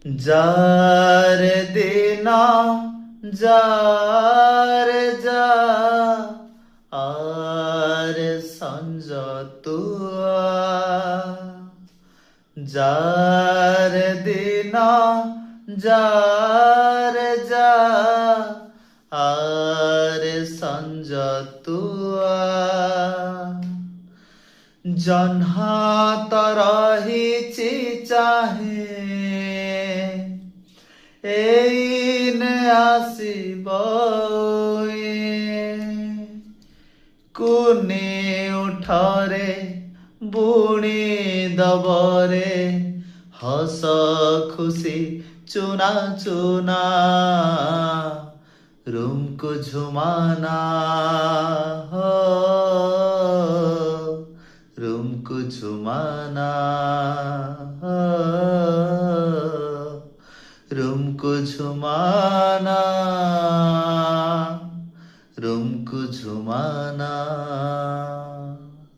যার দিনা যার যা আর সঞ্জ তুয়া যার দিনা যার যা আর সঞ্জ তুয়া जन्हा तरहिछि चाहे एइन आसिबए कुने उठरे बुणी दबरे हस खुशी चुना चुना रूमको झुमाना हो रूमको झुमाना रूमको झुमाना रूमको झुमाना